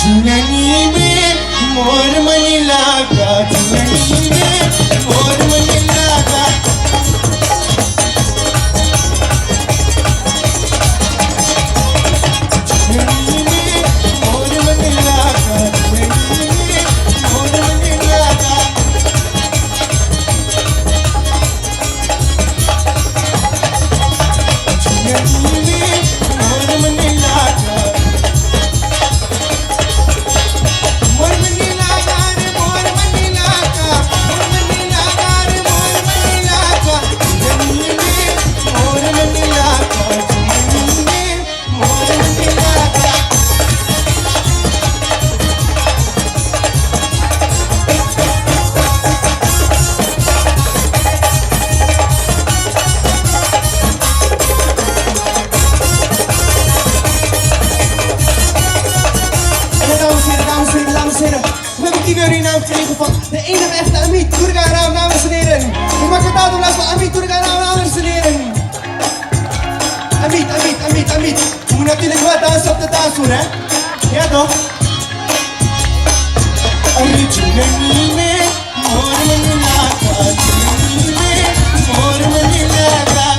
झुलनी में मोर मन लागा, झुलनी में मोर मन लागा। झुलनी में मोर मन लागा, झुलनी में मोर मन लागा। झुलनी में मोर मन लागा। We hebben 10 euro in naam van de enige echte Amit Durga Rao, dames en heren. Ik maak het uit om laten van Amit Durga Rao, dames en heren. Amit. Je moet natuurlijk wel dansen op de dansvloer, hè? Ja toch? झुलनी में मोर मन लागा, झुलनी में मोर मन लागा।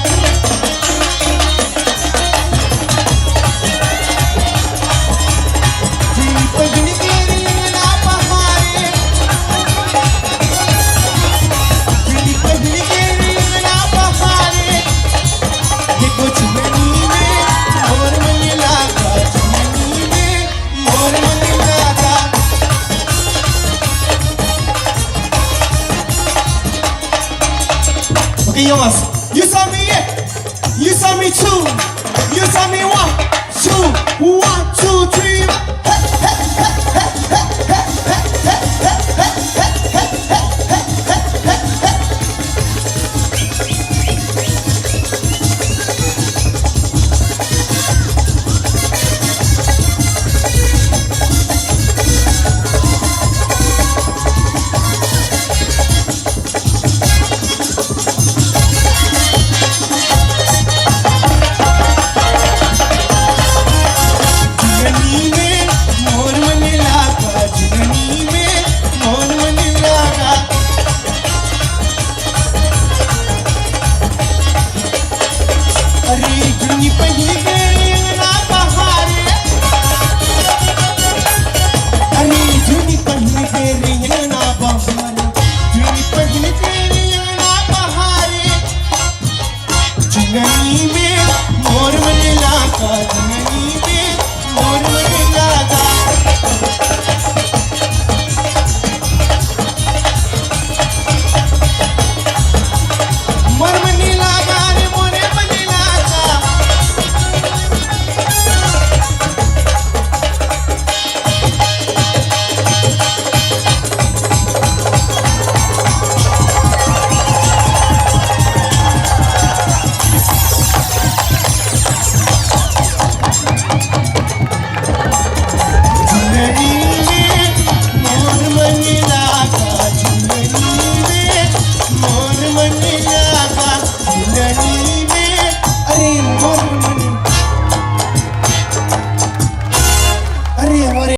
Okay, jongens, you saw me yeah, you saw me two, you saw me one, two, 1, 2, 3, hey, hey, hey.